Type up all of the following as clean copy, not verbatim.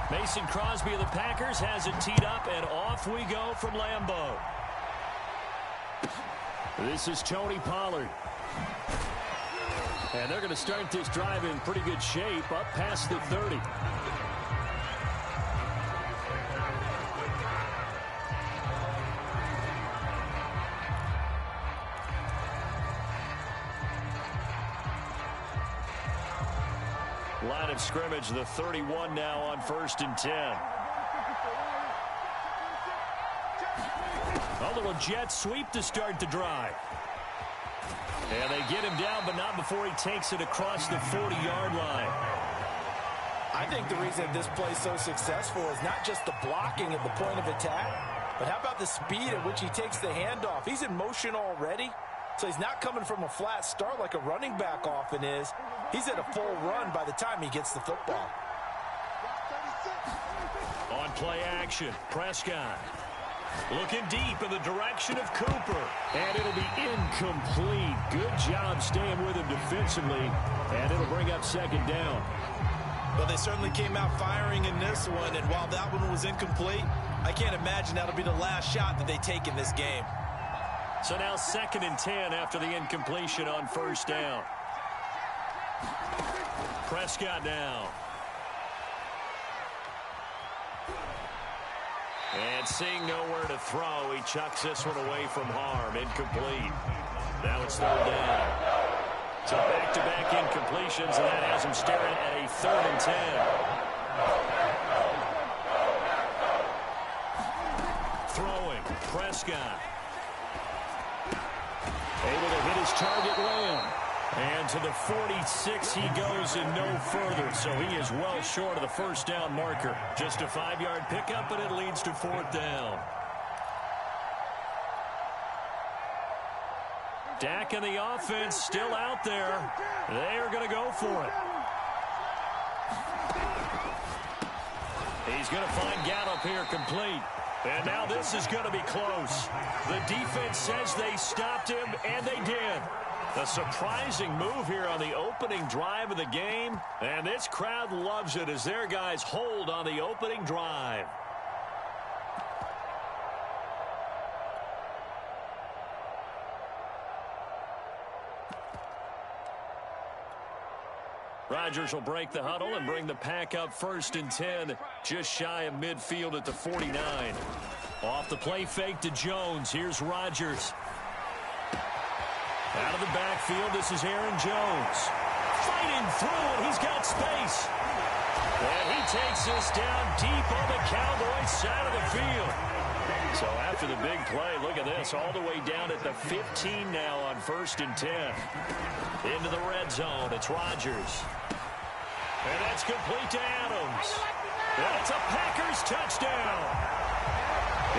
Mason Crosby of the Packers has it teed up, and off we go from Lambeau. This is Tony Pollard. And they're going to start this drive in pretty good shape, up past the 30. Line of scrimmage, the 31 now on 1st and 10. A little jet sweep to start the drive. And they get him down, but not before he takes it across the 40-yard line. I think the reason this play is so successful is not just the blocking at the point of attack, but how about the speed at which he takes the handoff? He's in motion already, so he's not coming from a flat start like a running back often is. He's at a full run by the time he gets the football. On play action, Prescott. Looking deep in the direction of Cooper. And it'll be incomplete. Good job staying with him defensively. And it'll bring up 2nd down. Well, they certainly came out firing in this one. And while that one was incomplete, I can't imagine that'll be the last shot that they take in this game. So now 2nd and 10 after the incompletion on 1st down. Prescott now. And seeing nowhere to throw, he chucks this one away from harm. Incomplete. Now it's 3rd down. So back-to-back incompletions, and that has him staring at a 3rd and 10. Throwing, Prescott. Able to hit his target, Lamb. And to the 46 he goes and no further. So he is well short of the 1st down marker. Just a 5-yard pickup, and it leads to 4th down. Dak and the offense still out there. They are going to go for it. He's going to find Gallup here complete. And now this is going to be close. The defense says they stopped him, and they did. A surprising move here on the opening drive of the game. And this crowd loves it as their guys hold on the opening drive. Rodgers will break the huddle and bring the pack up 1st and 10, just shy of midfield at the 49. Off the play fake to Jones. Here's Rodgers. Out of the backfield, this is Aaron Jones. Fighting through, and he's got space. And he takes this down deep on the Cowboys side of the field. So after the big play, look at this, all the way down at the 15 now on 1st and 10. Into the red zone, it's Rodgers. And that's complete to Adams. That's a Packers touchdown.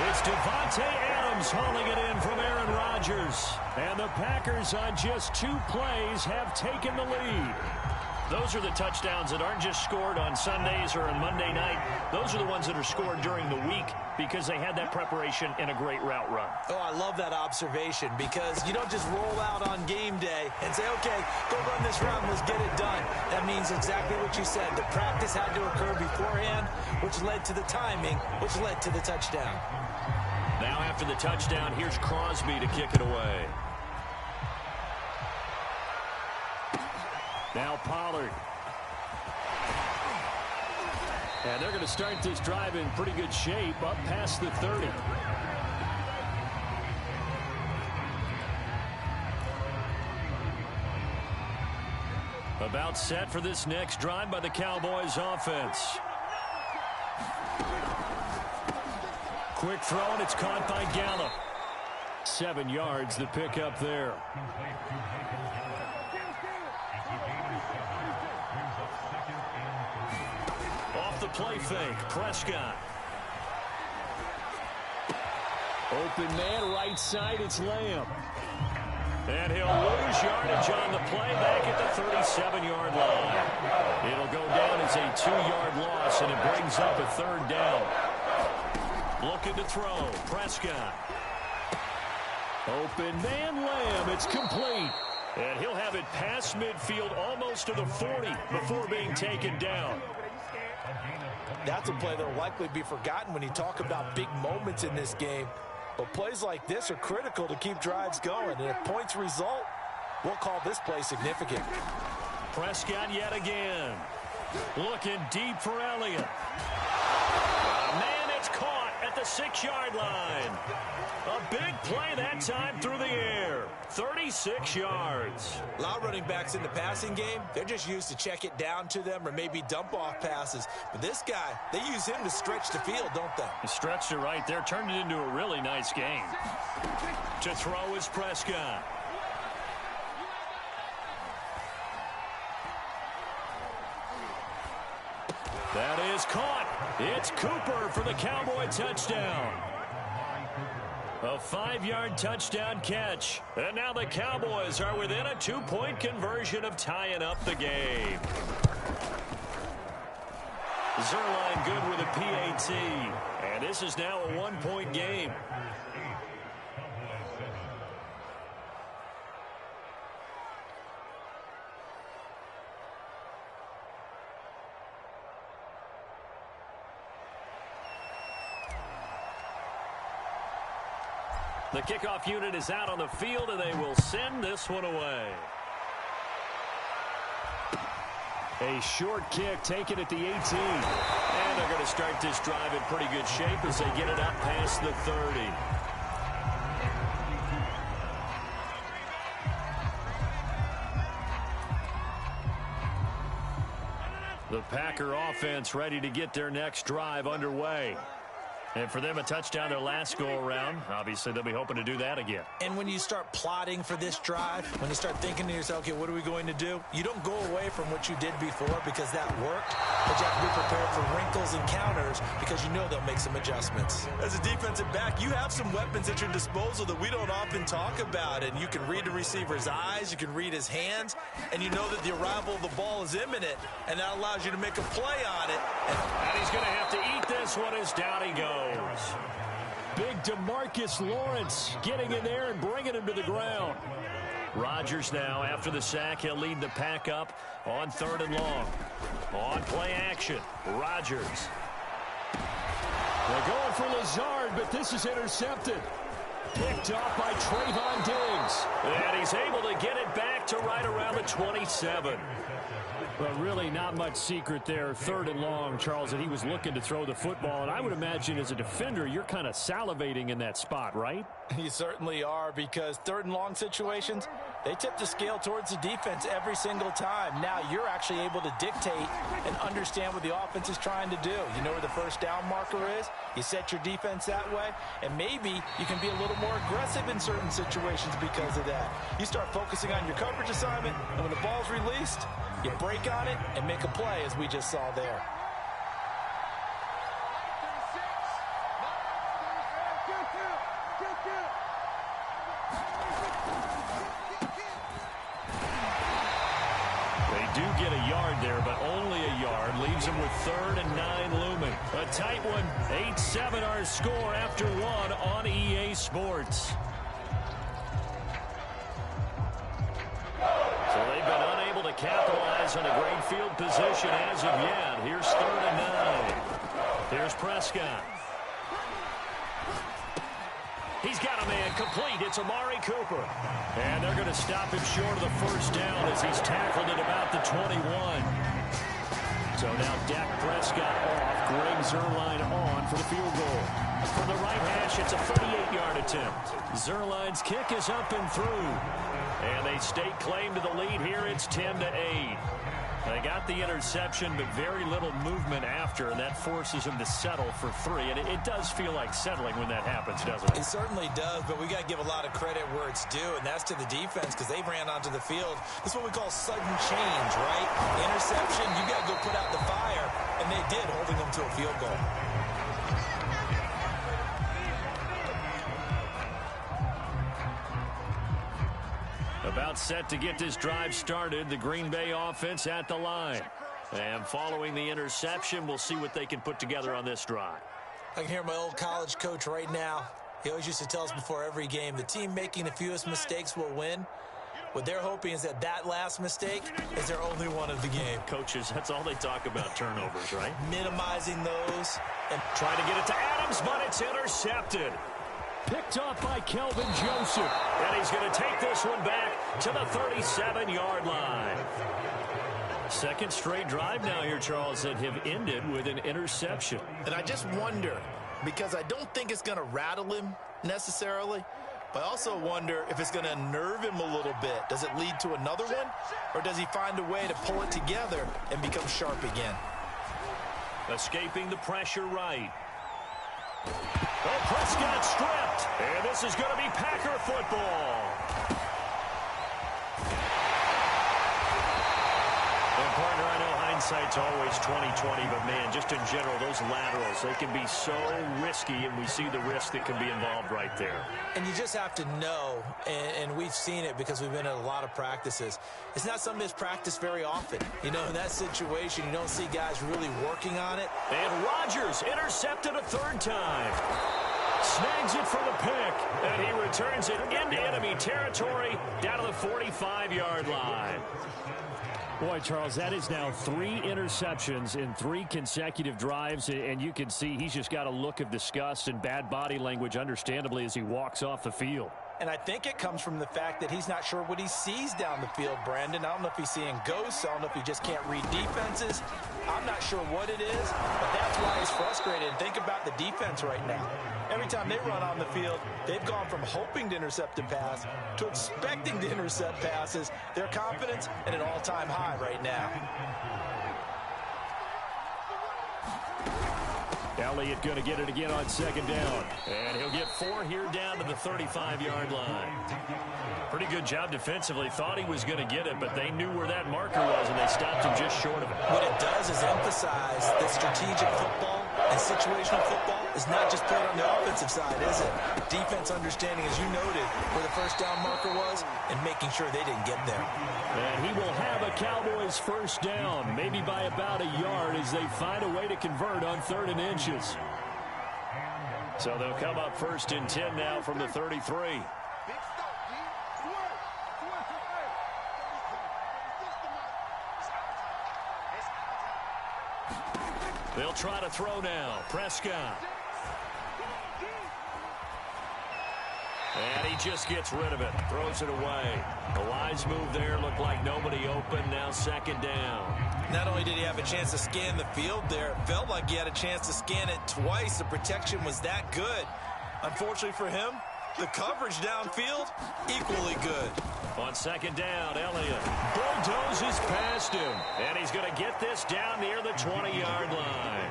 It's Devontae Adams hauling it in from Aaron Rodgers. And the Packers on just 2 plays have taken the lead. Those are the touchdowns that aren't just scored on Sundays or on Monday night. Those are the ones that are scored during the week because they had that preparation in a great route run. Oh, I love that observation because you don't just roll out on game day and say, okay, go run this route and let's get it done. That means exactly what you said. The practice had to occur beforehand, which led to the timing, which led to the touchdown. Now after the touchdown, here's Crosby to kick it away. Now Pollard. And they're going to start this drive in pretty good shape, up past the 30. About set for this next drive by the Cowboys offense. Quick throw, and it's caught by Gallup. 7 yards, the pickup there. Off the play fake, Prescott. Open man, right side, it's Lamb. And he'll lose yardage on the play back at the 37-yard line. It'll go down as a 2-yard loss, and it brings up a 3rd down. Looking to throw, Prescott. Open man, Lamb, it's complete. And he'll have it past midfield almost to the 40 before being taken down. That's a play that will likely be forgotten when you talk about big moments in this game. But plays like this are critical to keep drives going. And if points result, we'll call this play significant. Prescott yet again. Looking deep for Elliott. Man, it's caught at the 6-yard line. A big play that time through the air. 36 yards. A lot of running backs in the passing game, they're just used to check it down to them or maybe dump off passes. But this guy, they use him to stretch the field, don't they? He stretched it right there, turned it into a really nice game. To throw is Prescott. That is caught. It's Cooper for the Cowboy touchdown. A 5-yard touchdown catch. And now the Cowboys are within a 2-point conversion of tying up the game. Zerline good with a PAT. And this is now a 1-point game. The kickoff unit is out on the field, and they will send this one away. A short kick taken at the 18. And they're going to start this drive in pretty good shape as they get it up past the 30. The Packer offense ready to get their next drive underway. And for them, a touchdown their last go-around. Obviously, they'll be hoping to do that again. And when you start plotting for this drive, when you start thinking to yourself, okay, what are we going to do? You don't go away from what you did before because that worked. But you have to be prepared for wrinkles and counters because you know they'll make some adjustments. As a defensive back, you have some weapons at your disposal that we don't often talk about. And you can read the receiver's eyes, you can read his hands, and you know that the arrival of the ball is imminent. And that allows you to make a play on it. And he's going to have to eat this one as down he goes. Big DeMarcus Lawrence getting in there and bringing him to the ground. Rodgers now, after the sack, he'll lead the pack up on 3rd and long. On play action, Rodgers. They're going for Lazard, but this is intercepted. Picked off by Trayvon Diggs. And he's able to get it back to right around the 27. Well, really not much secret there. 3rd and long, Charles, that he was looking to throw the football. And I would imagine as a defender, you're kind of salivating in that spot, right? You certainly are, because 3rd and long situations, they tip the scale towards the defense every single time. Now you're actually able to dictate and understand what the offense is trying to do. You know where the first down marker is. You set your defense that way, and maybe you can be a little more aggressive in certain situations because of that. You start focusing on your coverage assignment, and when the ball's released, you break on it and make a play, as we just saw there. They do get a yard there, but only a yard. Leaves them with 3rd and 9 looming. A tight one. 8-7 our score after 1 on EA Sports. So they've been unable to capitalize on a great field position as of yet. Here's 3rd and 9. Here's Prescott. He's got a man complete. It's Amari Cooper. And they're going to stop him short of the first down as he's tackled at about the 21. So now Dak Prescott off. Greg Zerline on for the field goal. From the right hash, it's a 38-yard attempt. Zerline's kick is up and through. And they stake claim to the lead here. It's 10-8. They got the interception, but very little movement after, and that forces them to settle for 3. And it does feel like settling when that happens, doesn't it? It certainly does, but we got to give a lot of credit where it's due, and that's to the defense because they ran onto the field. This is what we call sudden change, right? Interception, you got to go put out the fire, and they did, holding them to a field goal. About set to get this drive started. The Green Bay offense at the line. And following the interception, we'll see what they can put together on this drive. I can hear my old college coach right now. He always used to tell us before every game, the team making the fewest mistakes will win. What they're hoping is that that last mistake is their only one of the game. Coaches, that's all they talk about, turnovers, right? Minimizing those. And trying to get it to Adams, but it's intercepted. Picked off by Kelvin Joseph. And he's going to take this one back to the 37-yard line. Second straight drive now here, Charles, that have ended with an interception. And I just wonder, because I don't think it's going to rattle him necessarily, but I also wonder if it's going to unnerve him a little bit. Does it lead to another one, or does he find a way to pull it together and become sharp again? Escaping the pressure right. Oh, Prescott stripped, and this is going to be Packer football. And partner, I know hindsight's always 20/20, but man, just in general, those laterals, they can be so risky, and we see the risk that can be involved right there. And you just have to know, and we've seen it because we've been at a lot of practices. It's not something that's practiced very often. You know, in that situation, you don't see guys really working on it. And Rodgers intercepted a third time. Snags it for the pick, and he returns it into enemy territory down to the 45-yard line. Boy, Charles, that is now 3 interceptions in 3 consecutive drives, and you can see he's just got a look of disgust and bad body language, understandably, as he walks off the field. And I think it comes from the fact that he's not sure what he sees down the field, Brandon. I don't know if he's seeing ghosts. I don't know if he just can't read defenses. I'm not sure what it is, but that's why he's frustrated. And think about the defense right now. Every time they run on the field, they've gone from hoping to intercept a pass to expecting to intercept passes. Their confidence at an all-time high right now. Elliott going to get it again on second down. And he'll get 4 here down to the 35-yard line. Pretty good job defensively. Thought he was going to get it, but they knew where that marker was, and they stopped him just short of it. What it does is emphasize that strategic football and situational football is not just played on the offensive side, is it? Defense understanding, as you noted, where the first down marker was and making sure they didn't get there. And he will have a Cowboys first down, maybe by about a yard, as they find a way to convert on 3rd and inches. So they'll come up 1st and 10 now from the 33. They'll try to throw now. Prescott. And he just gets rid of it. Throws it away. A wise move there. Looked like nobody open. Now 2nd down. Not only did he have a chance to scan the field there, it felt like he had a chance to scan it twice. The protection was that good. Unfortunately for him, the coverage downfield, equally good. On 2nd down, Elliott bulldozes past him. And he's going to get this down near the 20-yard line.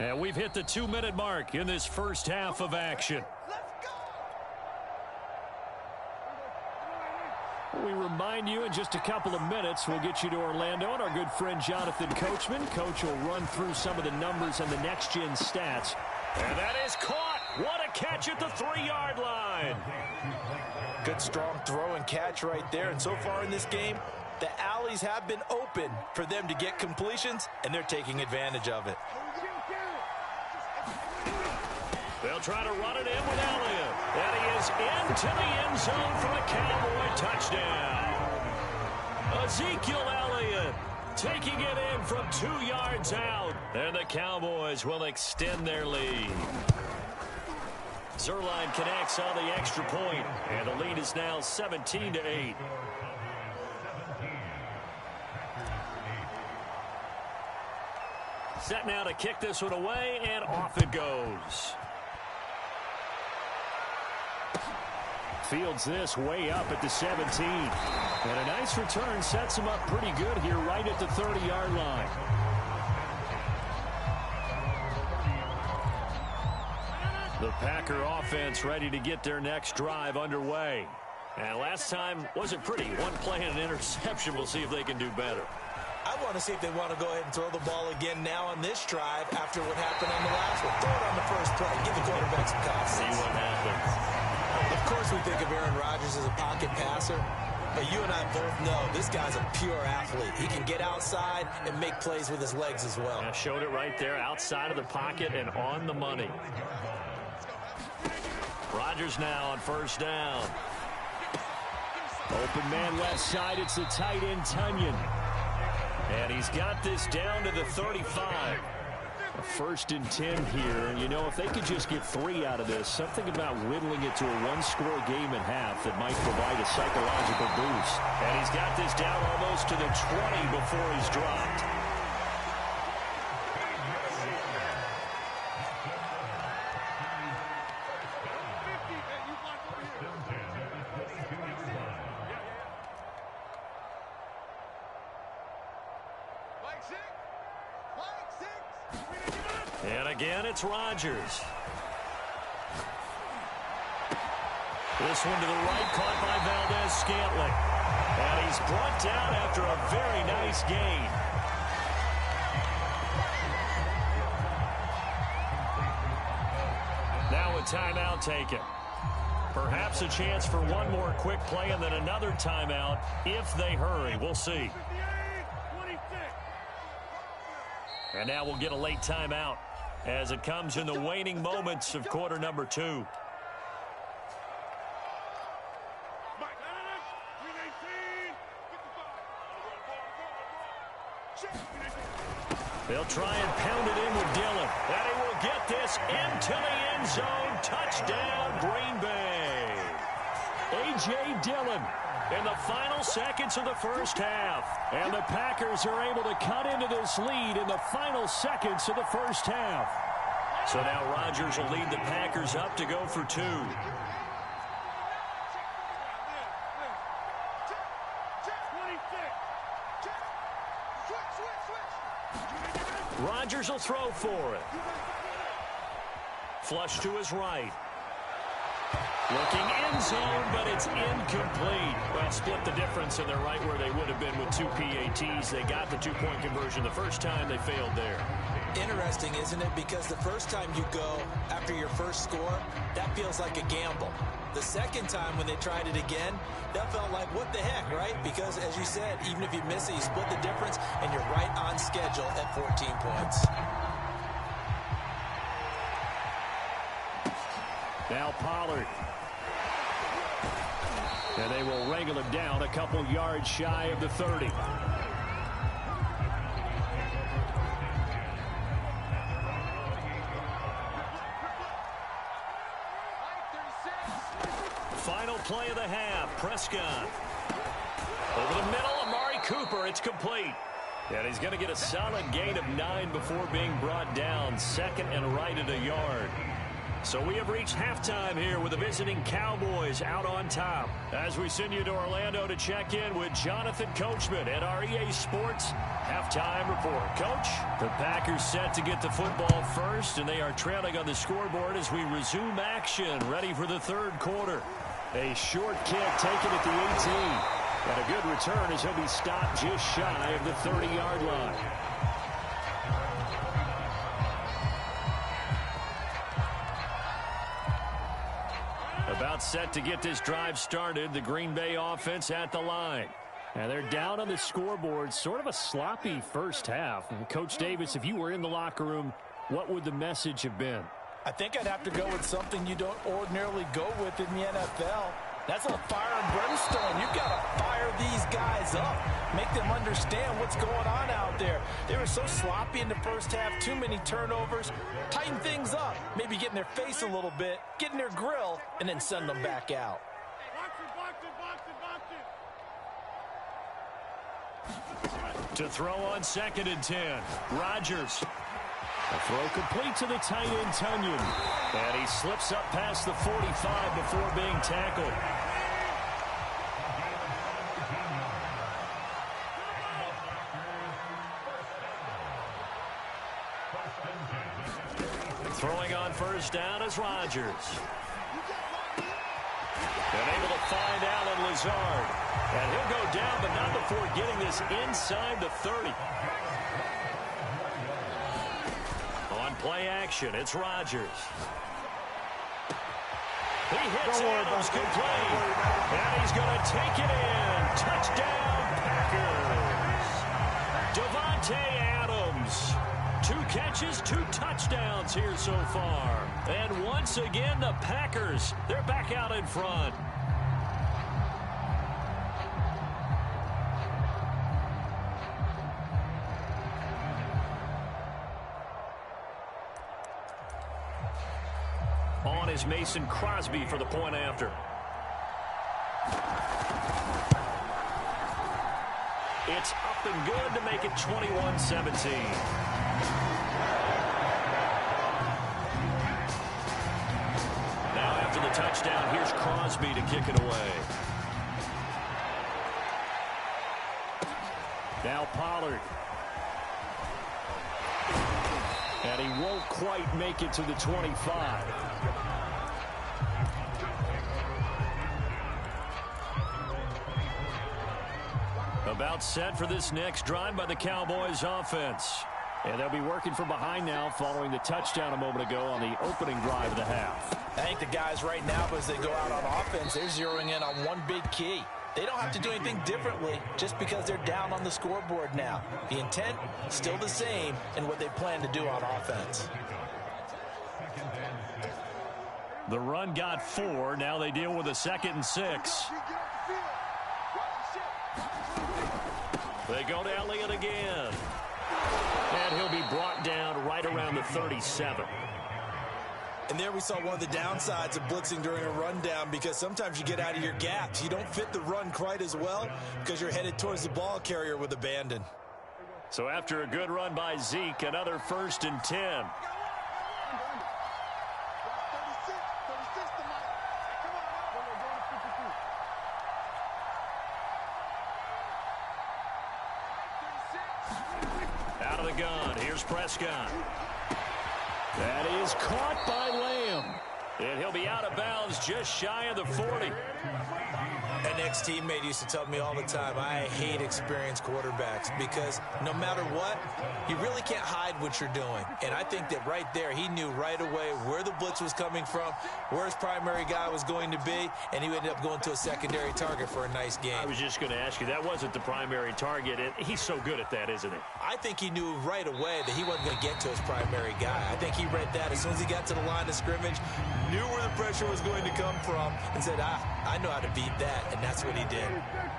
And we've hit the 2-minute mark in this first half of action. We remind you in just a couple of minutes we'll get you to Orlando and our good friend Jonathan Coachman. Coach will run through some of the numbers and the next-gen stats. And that is caught. What a catch at the 3-yard line. Good strong throw and catch right there. And so far in this game, the alleys have been open for them to get completions, and they're taking advantage of it. They'll try to run it in with Elliott. And he is into the end zone for the Cowboy touchdown. Ezekiel Elliott taking it in from 2 yards out. And the Cowboys will extend their lead. Zerline connects on the extra point, and the lead is now 17-8. Set now to kick this one away, and off it goes. Fields this way up at the 17. And a nice return sets him up pretty good here right at the 30-yard line. The Packer offense ready to get their next drive underway. And last time wasn't pretty. One play and an interception. We'll see if they can do better. I want to see if they want to go ahead and throw the ball again now on this drive after what happened on the last one. Throw it on the first play. Give the quarterback some confidence. See what happens. Of course we think of Aaron Rodgers as a pocket passer, But you and I both know this guy's a pure athlete. He can get outside and make plays with his legs as well. Yeah, showed it right there, outside of the pocket and on the money. Rodgers now on first down. Open man left side, it's the tight end Tunyon. And he's got this down to the 35. A 1st and 10 here. You know, if they could just get 3 out of this, something about whittling it to a one-score game at half that might provide a psychological boost. And he's got this down almost to the 20 before he's dropped. And again, it's Rodgers. This one to the right, caught by Valdez-Scantling. And he's brought down after a very nice gain. Now a timeout taken. Perhaps a chance for one more quick play and then another timeout if they hurry. We'll see. And now we'll get a late timeout as it comes in the waning moments of quarter number 2. They'll try and pound it in with Dillon. And he will get this into the end zone. Touchdown, Green Bay. A.J. Dillon in the final seconds of the first half. And the Packers are able to cut into this lead in the final seconds of the first half. So now Rodgers will lead the Packers up to go for 2. Rodgers will throw for it. Flush to his right. Looking end zone, but it's incomplete. Well, split the difference, and they're right where they would have been with 2 PATs. They got the 2-point conversion the first time. They failed there. Interesting, isn't it? Because the first time you go after your first score, that feels like a gamble. The second time when they tried it again, that felt like, what the heck, right? Because, as you said, even if you miss it, you split the difference, and you're right on schedule at 14 points. Now Pollard. And they will wrangle him down a couple yards shy of the 30. Final play of the half. Prescott. Over the middle, Amari Cooper. It's complete. And he's going to get a solid gain of 9 before being brought down. 2nd and right at a yard. So we have reached halftime here with the visiting Cowboys out on top. As we send you to Orlando to check in with Jonathan Coachman at our EA Sports Halftime Report. Coach, the Packers set to get the football first, and they are trailing on the scoreboard as we resume action, ready for the third quarter. A short kick taken at the 18. And a good return as he'll be stopped just shy of the 30-yard line. About set to get this drive started. The Green Bay offense at the line. And they're down on the scoreboard. Sort of a sloppy first half. And Coach Davis, if you were in the locker room, what would the message have been? I think I'd have to go with something you don't ordinarily go with in the NFL. That's a fire and brimstone. You've got to fire these guys up. Make them understand what's going on out there. They were so sloppy in the first half. Too many turnovers. Tighten things up. Maybe get in their face a little bit. Get in their grill. And then send them back out. To throw on 2nd and 10. Rodgers. A throw complete to the tight end Tunyon. And he slips up past the 45 before being tackled. Throwing on first down is Rodgers. And able to find Allen Lazard. And he'll go down, but not before getting this inside the 30. On play action, it's Rodgers. He hits Adams complete. And he's going to take it in. Touchdown, Packers. Davante Adams. 2 catches, 2 touchdowns here so far. And once again, the Packers, they're back out in front. On is Mason Crosby for the point after. It's up and good to make it 21-17. Now after the touchdown, here's Crosby to kick it away. Now Pollard. And he won't quite make it to the 25. About set for this next drive by the Cowboys offense. And they'll be working from behind now following the touchdown a moment ago on the opening drive of the half. I think the guys right now, as they go out on offense, they're zeroing in on one big key. They don't have to do anything differently just because they're down on the scoreboard now. The intent still the same in what they plan to do on offense. The run got 4. Now they deal with a 2nd and 6. They go to Elliott again. And he'll be brought down right around the 37. And there we saw one of the downsides of blitzing during a rundown, because sometimes you get out of your gaps. You don't fit the run quite as well because you're headed towards the ball carrier with abandon. So after a good run by Zeke, another 1st and 10. Out of the gun, here's Prescott. That is caught by Lamb. And he'll be out of bounds just shy of the 40. An ex-teammate used to tell me all the time, I hate experienced quarterbacks, because no matter what, you really can't hide what you're doing. And I think that right there, he knew right away where the blitz was coming from, where his primary guy was going to be, and he ended up going to a secondary target for a nice game. I was just going to ask you, that wasn't the primary target, and he's so good at that, isn't he? I think he knew right away that he wasn't going to get to his primary guy. I think he read that as soon as he got to the line of scrimmage, knew where the pressure was going to come from, and said, I know how to beat that. And that's what he did.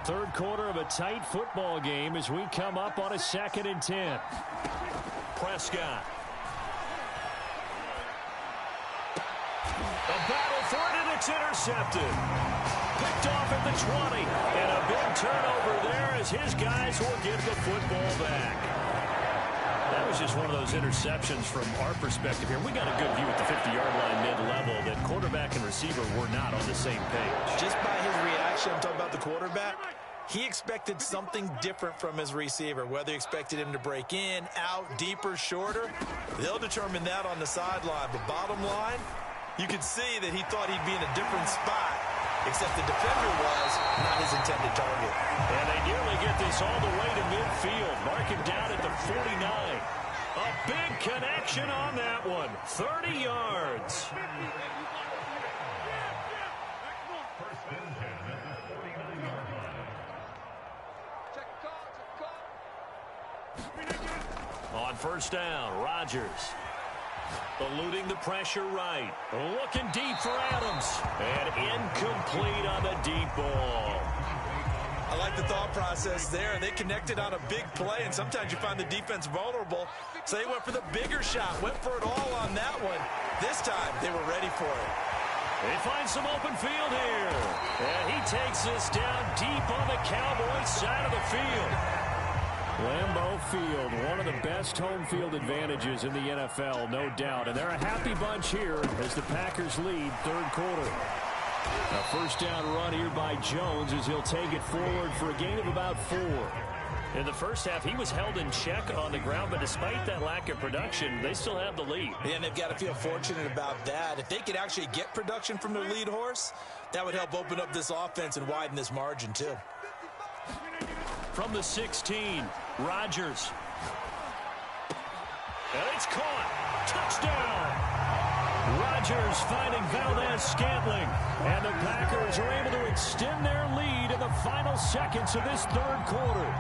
Third quarter of a tight football game as we come up on a 2nd and 10. Prescott. A battle for it, and it's intercepted. Picked off at the 20. And a big turnover there as his guys will give the football back. That was just one of those interceptions from our perspective here. We got a good view at the 50-yard line mid-level that quarterback and receiver were not on the same page. Just by his reaction, I'm talking about the quarterback, he expected something different from his receiver. Whether he expected him to break in, out, deeper, shorter, they'll determine that on the sideline. But bottom line, you could see that he thought he'd be in a different spot, except the defender was not his intended target. And they nearly get this all the way to midfield. Mark him down at the 49. A big connection on that one. 30 yards. On 1st down, Rodgers. Eluding the pressure right. Looking deep for Adams. And incomplete on the deep ball. I like the thought process there. They connected on a big play, and sometimes you find the defense vulnerable. So they went for the bigger shot, went for it all on that one. This time, they were ready for it. They find some open field here. And he takes this down deep on the Cowboys side of the field. Lambeau Field, one of the best home field advantages in the NFL, no doubt. And they're a happy bunch here as the Packers lead third quarter. A 1st down run here by Jones as he'll take it forward for a gain of about 4. In the first half, he was held in check on the ground, but despite that lack of production, they still have the lead. Yeah, and they've got to feel fortunate about that. If they could actually get production from their lead horse, that would help open up this offense and widen this margin too. From the 16, Rodgers. And it's caught. Touchdown. Rodgers finding Valdez-Scantling. And the Packers are able to extend their lead in the final seconds of this third quarter.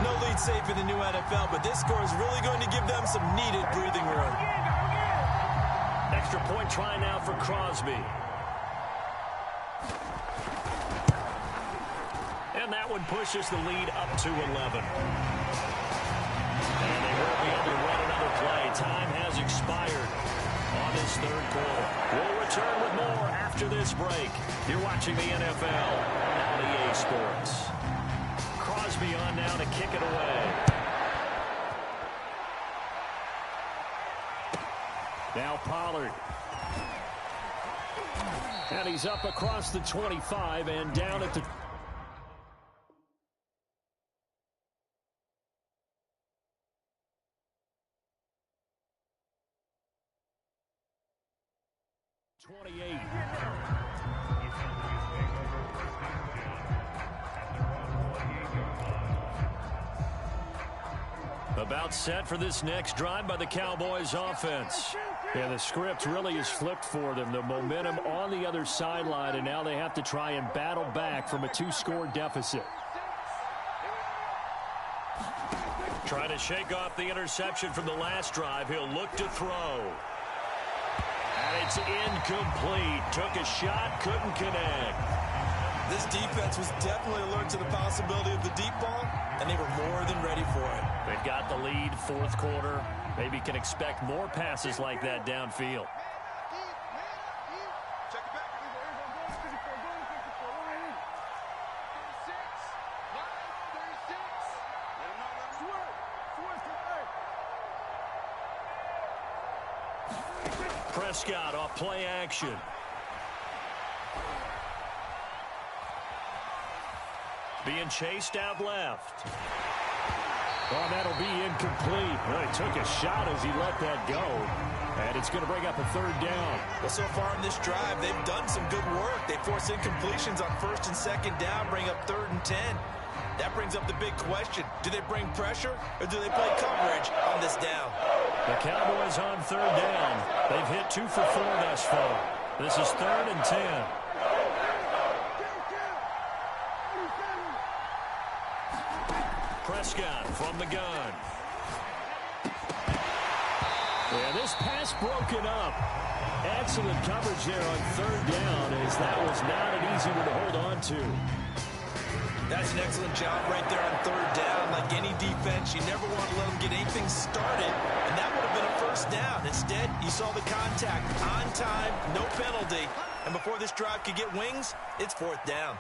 No lead safe in the new NFL, but this score is really going to give them some needed breathing room. Extra point try now for Crosby. And that one pushes the lead up to 11. And they will be able to run another play. Time has expired on this third quarter. We'll return with more after this break. You're watching the NFL on EA Sports. Crosby on now to kick it away. Now Pollard. And he's up across the 25 and down at the 28. About set for this next drive by the Cowboys offense. Yeah, the script really is flipped for them. The momentum on the other sideline, and now they have to try and battle back from a 2-score deficit. Trying to shake off the interception from the last drive. He'll look to throw. And it's incomplete. Took a shot, couldn't connect. This defense was definitely alert to the possibility of the deep ball, and they were more than ready for it. They've got the lead, fourth quarter. Maybe can expect more passes like that downfield. Prescott off play action. Being chased out left. Oh, that'll be incomplete. Well, he took a shot as he let that go. And it's going to bring up a third down. Well, so far in this drive, they've done some good work. They force incompletions on first and second down, bring up 3rd and 10. That brings up the big question. Do they bring pressure or do they play coverage on this down? The Cowboys on 3rd down. They've hit 2 for 4 thus far. This is 3rd and 10. Prescott from the gun. Yeah, this pass broken up. Excellent coverage there on 3rd down, as that was not an easy one to hold on to. That's an excellent job right there on 3rd down. Like any defense, you never want to let them get anything started, and that would have been a first down. Instead, you saw the contact on time, no penalty, and before this drive could get wings, it's 4th down.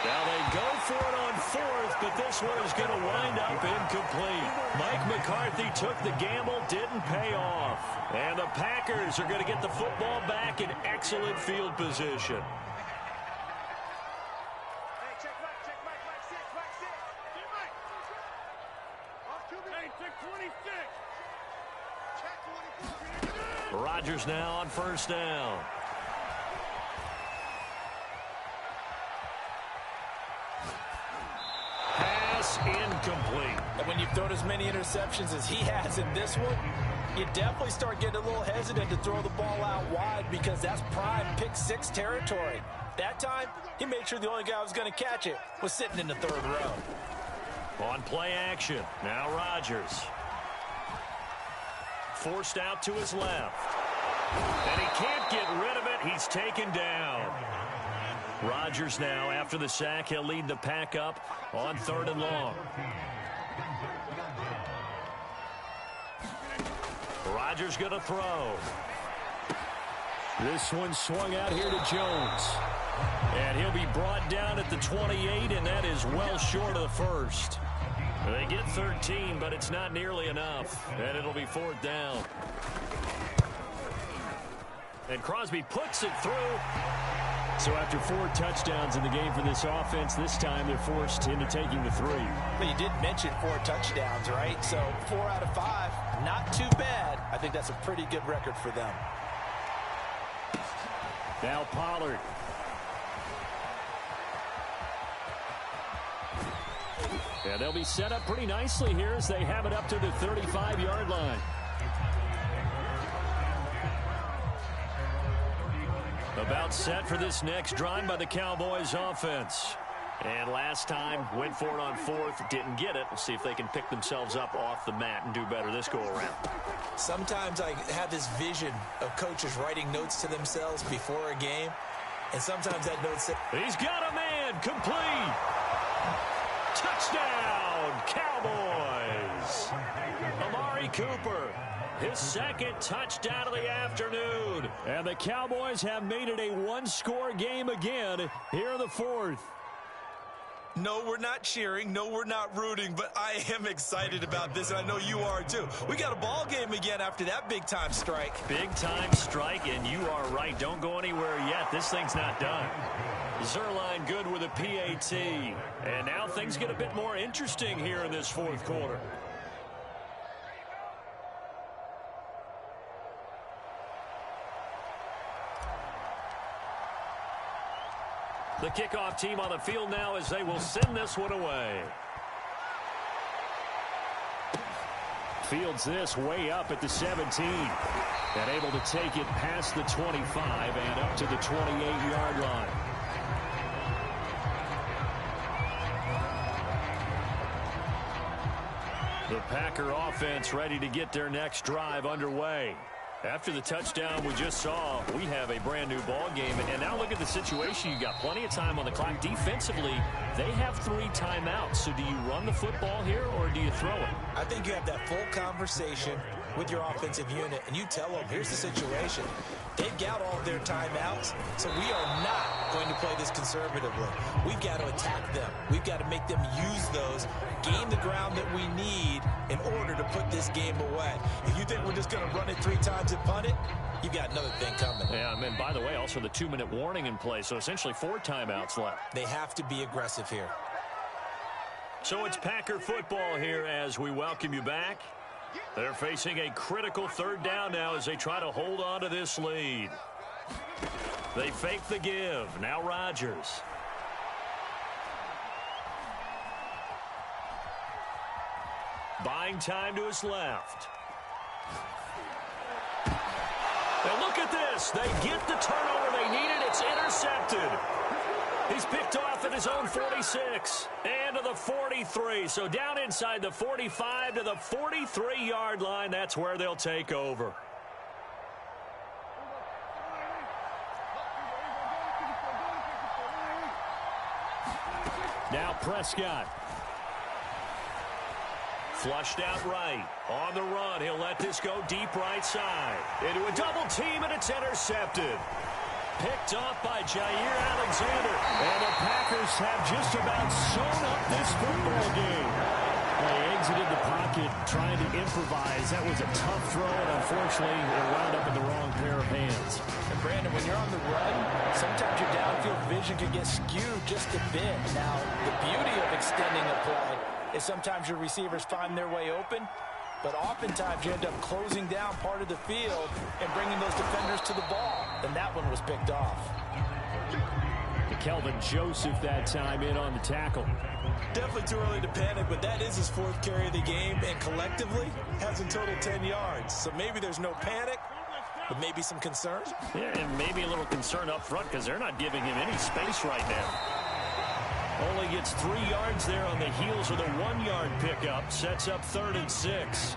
Now they go for it on 4th, but this one is going to wind up incomplete. Mike McCarthy took the gamble, didn't pay off. And the Packers are going to get the football back in excellent field position. Rodgers now on 1st down. Pass incomplete. And when you've thrown as many interceptions as he has in this one, you definitely start getting a little hesitant to throw the ball out wide because that's prime pick 6 territory. That time, he made sure the only guy who was going to catch it was sitting in the 3rd row. On play action, now Rodgers. Forced out to his left. And he can't get rid of it. He's taken down. Rodgers now, after the sack, he'll lead the pack up on 3rd and long. Rodgers going to throw. This one swung out here to Jones. And he'll be brought down at the 28, and that is well short of the 1st. They get 13, but it's not nearly enough. And it'll be 4th down. And Crosby puts it through. So after 4 touchdowns in the game for this offense, this time they're forced into taking the 3. But you did mention 4 touchdowns, right? So 4 out of 5, not too bad. I think that's a pretty good record for them. Now Pollard. And they'll be set up pretty nicely here as they have it up to the 35-yard line. About set for this next drive by the Cowboys offense. And last time, went for it on fourth, didn't get it. We'll see if they can pick themselves up off the mat and do better this go-around. Sometimes I have this vision of coaches writing notes to themselves before a game, and sometimes that note says, he's got a man, complete. Touchdown, Cowboys. Amari Cooper, his second touchdown of the afternoon. And the Cowboys have made it a one-score game again here in the fourth. no, we're not cheering. No, we're not rooting, but I am excited about this, and I know you are too. We got a ball game again after that big-time strike. Big-time strike, and you are right. Don't go anywhere yet. This thing's not done. Zerline good with a PAT. And now things get a bit more interesting here in this fourth quarter. The kickoff team on the field now as they will send this one away. Fields this way up at the 17. And able to take it past the 25 and up to the 28-yard line. The Packer offense ready to get their next drive underway. After the touchdown we just saw, we have a brand new ball game. And now look at the situation. You got plenty of time on the clock. Defensively, they have 3 timeouts. So do you run the football here or do you throw it? I think you have that full conversation with your offensive unit, and you tell them, here's the situation. They've got all of their timeouts, so we are not going to play this conservatively. We've got to attack them. We've got to make them use those, gain the ground that we need in order to put this game away. If you think we're just going to run it 3 times and punt it, you've got another thing coming. Yeah, and by the way, also the 2-minute warning in play, so essentially 4 timeouts left. They have to be aggressive here. So it's Packer football here as we welcome you back. They're facing a critical 3rd down now as they try to hold on to this lead. They fake the give. Now Rodgers. Buying time to his left. And look at this. They get the turnover they needed. It's intercepted. He's picked off at his own 46 and to the 43. So down inside the 45 to the 43-yard line. That's where they'll take over. Now Prescott. Flushed out right. On the run. He'll let this go deep right side. Into a double team, and it's intercepted. Picked off by Jair Alexander. And the Packers have just about sewn up this football game. They exited the pocket trying to improvise. That was a tough throw, and unfortunately, it wound up in the wrong pair of hands. And Brandon, when you're on the run, sometimes your downfield vision can get skewed just a bit. Now, the beauty of extending a play is sometimes your receivers find their way open, but oftentimes you end up closing down part of the field and bringing those defenders to the ball. And that one was picked off. Kelvin Joseph that time in on the tackle. Definitely too early to panic, but that is his 4th carry of the game, and collectively has in total 10 yards. So maybe there's no panic, but maybe some concern. Yeah, and maybe a little concern up front because they're not giving him any space right now. Only gets 3 yards there on the heels of the 1-yard pickup. Sets up 3rd and 6.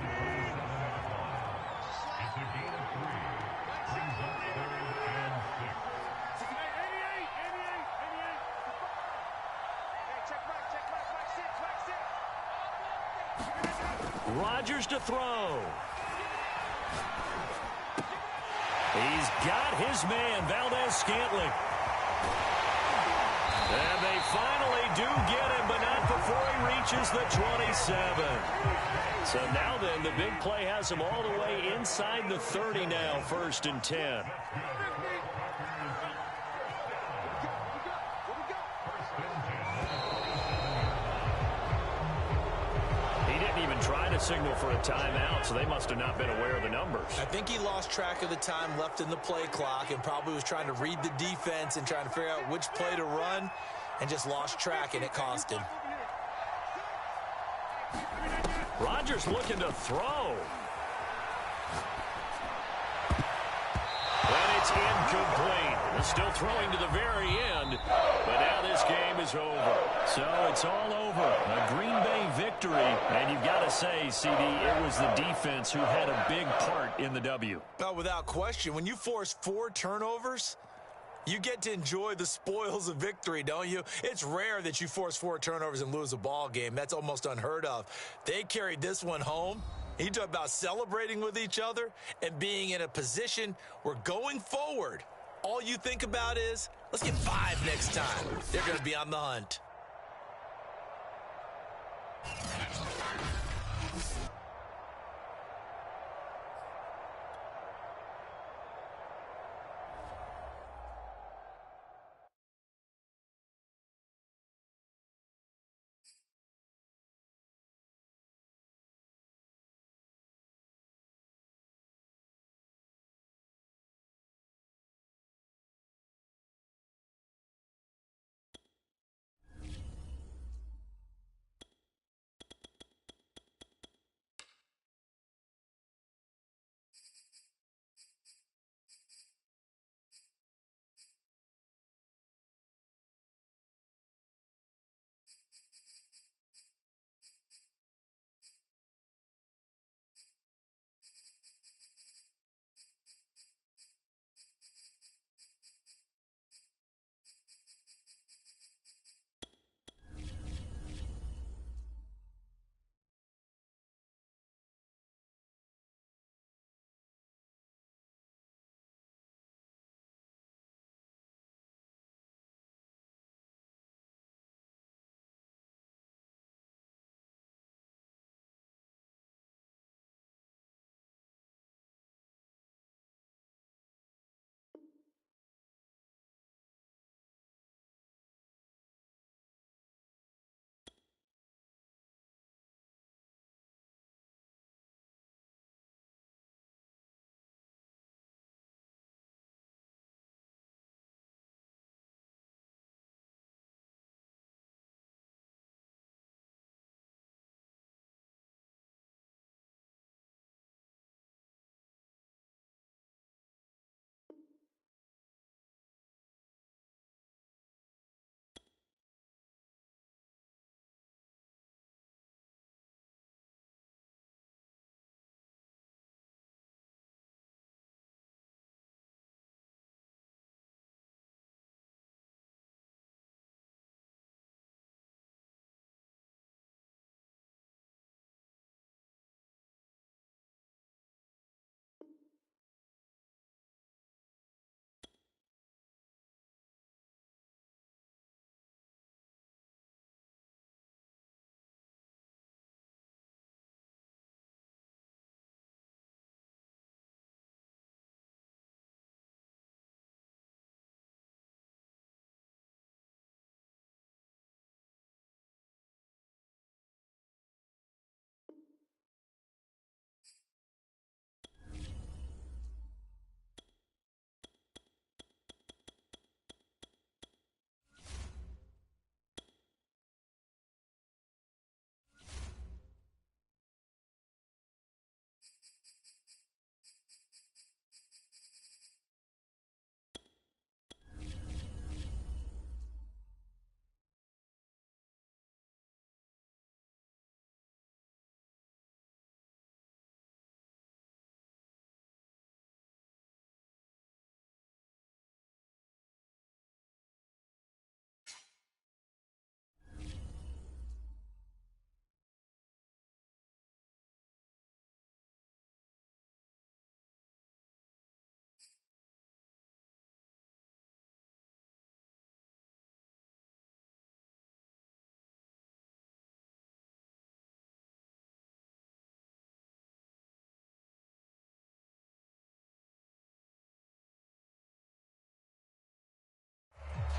Rodgers to throw. He's got his man, Valdez-Scantling. And they finally do get him, but not before he reaches the 27. So now then, the big play has him all the way inside the 30 now, 1st and 10. Try to signal for a timeout, so they must have not been aware of the numbers. I think he lost track of the time left in the play clock and probably was trying to read the defense and trying to figure out which play to run and just lost track, and it cost him. Rodgers looking to throw. And it's incomplete. They're still throwing to the very end, but now this game is over. So it's all over. A Green Bay victory, and you've got to say, CD, it was the defense who had a big part in the W. Oh, without question. When you force 4 turnovers, you get to enjoy the spoils of victory, don't you? It's rare that you force 4 turnovers and lose a ball game. That's almost unheard of. They carried this one home. You talk about celebrating with each other and being in a position where going forward, all you think about is, let's get 5 next time. They're going to be on the hunt.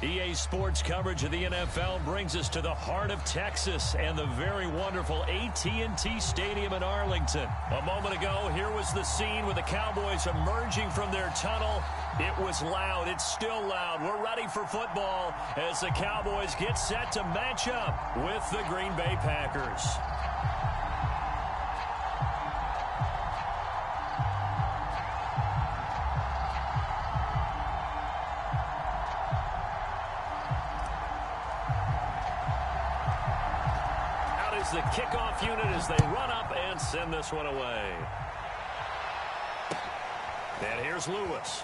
EA Sports coverage of the NFL brings us to the heart of Texas and the very wonderful AT&T Stadium in Arlington. A moment ago, here was the scene with the Cowboys emerging from their tunnel. It was loud. It's still loud. We're ready for football as the Cowboys get set to match up with the Green Bay Packers. is the kickoff unit as they run up and send this one away. And here's Lewis.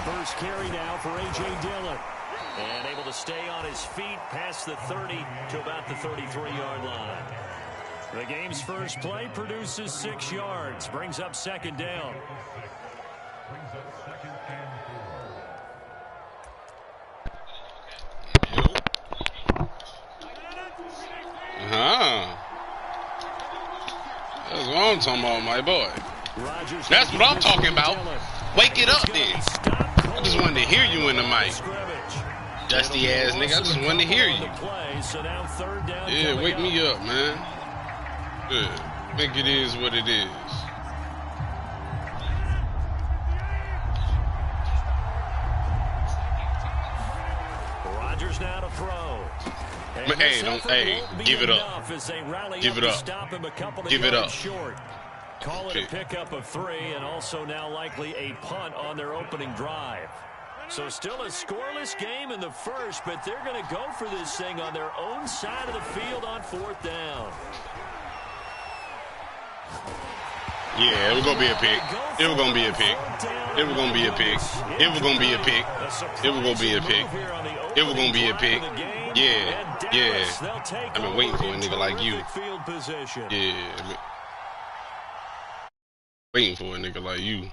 First carry now for A.J. Dillon. And able to stay on his feet past the 30 to about the 33-yard line. The game's first play produces 6 yards. Brings up second down. That's what I'm talking about, my boy. That's what I'm talking about. Wake it up, then. I just wanted to hear you in the mic. Dusty ass nigga, I just wanted to hear you. Yeah, wake me up, man. Yeah, think it is what it is. Rodgers now to throw. Hey, give it up. Give it up. Give it up. Call it a pickup of 3 and also now likely a punt on their opening drive. So still a scoreless game in the first, but they're going to go for this thing on their own side of the field on 4th down. Yeah, it was going to be a pick. It was going to be a pick. It was going to be a pick. It was going to be a pick. It was going to be a pick. It was going to be a pick. Yeah, yeah. I've been waiting for a nigga like you. Yeah, waiting for a nigga like you.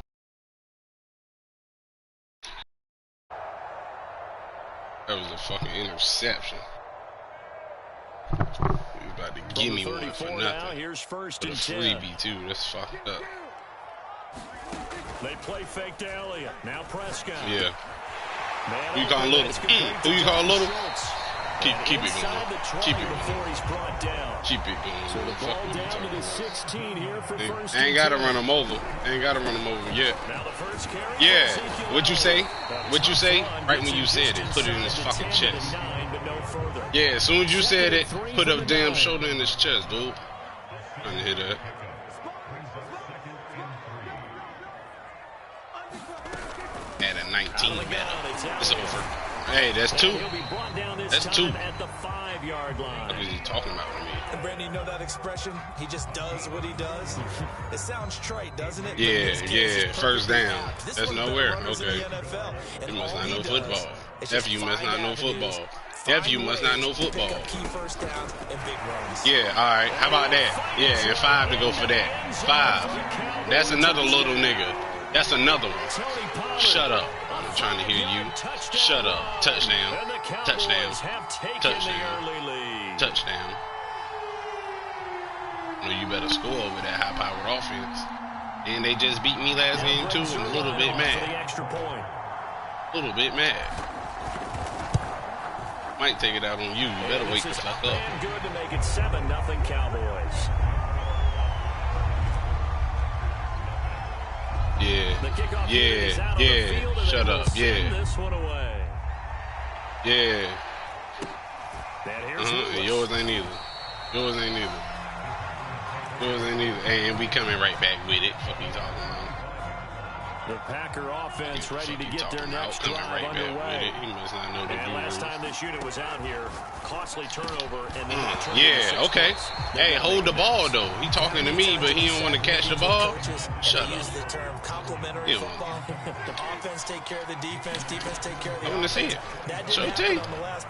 That was a fucking interception. You about to give me one for nothing. Here's first and 10. Freebie too. That's fucked up. They play fake to Elliott. Now Prescott. Yeah. Who you call little? Who you call little? Keep it going. Keep it going. Keep it going. So the ball down to the 16 here for first. Ain't gotta run him over. Ain't gotta run him over yet. Yeah. What'd you say? What'd you say? Right when you said it, put it in his fucking chest. Yeah, as soon as you said it, put a damn shoulder in his chest, dude. Trying to hear that. At a 19 better. It's over. Hey, that's 2. That's 2. What is he talking about with me? And Brandon, you know that expression? He just does what he does. It sounds trite, doesn't it? Yeah. First down. That's nowhere. Okay. You must not know football. F, you must not know football. F, you must not know football. Yeah, all right. How about that? Yeah, and 5 to go for that. 5. That's another little nigga. That's another one. Shut up. I'm trying to hear you. Shut up. Touchdown. Touchdown. Touchdown. Touchdown. No, you better score with that high-powered offense. And they just beat me last game, too. I'm a little bit mad. A little bit mad. Might take it out on you. You better wake the fuck up. Good to make it 7-0 Cowboys. Yeah. Shut up. Yeah. Yeah. Yours ain't either. Yours ain't either. And we coming right back with it. Fuck you talking about? The Packer offense ready to get their next drive underway. And last time this unit was out here, costly turnover. And yeah, okay. Hey, hold the ball, though. He talking to me, but he don't want to catch the ball. Shut up. The term complementary football. The offense take care of the defense. Defense take care of the offense. I want to see it. Show me.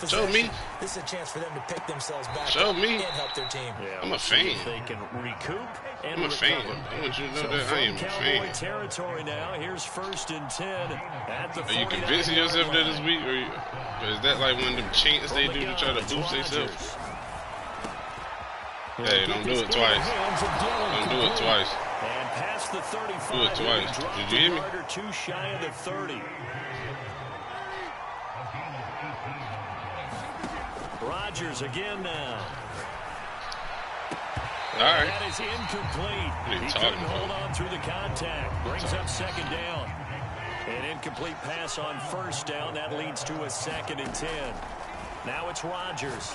Show me. This is a chance for them to pick themselves back Show me. and help their team. Yeah, I'm a fan. They can recoup and I'm a fan. I want you to know that I am a fan. Territory now. Here's 1st and 10 at the 49. Are you convincing yourself that this week, or is that like one of them chants they do to try to boost themselves? Hey, don't do it twice. Don't do it twice. And past the 35. Do it twice. Did you hear me? Too shy of the 30. Rodgers again now. All right. That is incomplete. He couldn't hold on through the contact. Brings up second down. An incomplete pass on first down. That leads to a 2nd and 10. Now it's Rodgers.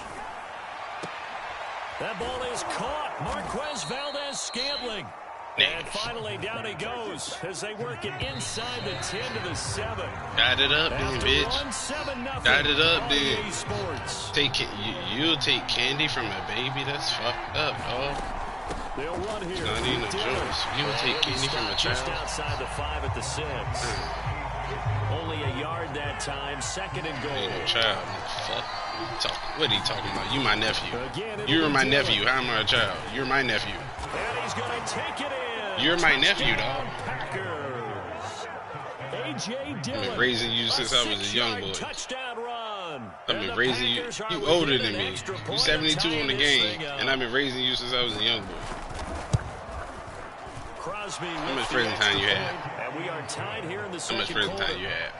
That ball is caught. Marquez Valdez-Scantling. And finally down he goes as they work it inside the 10 to the 7. Got it up then, bitch. Got it up then. You'll take candy from a baby? That's fucked up, dog. They'll run here. Not even a choice. You will take candy from a child. Just outside the 5 at the 6. Only a yard that time. 2nd and goal. Ain't no child. Fuck. What are you talking about? You my nephew. You're my nephew. How am I a child? You're my nephew. And he's going to take it in. You're my nephew, dog. I've been raising you since I was a young boy. Touchdown run. I've been raising you. You older than me. You 72 on the game, and I've been raising you since I was a young boy. How much prison time you had? And we are tied here in the How much prison time you had?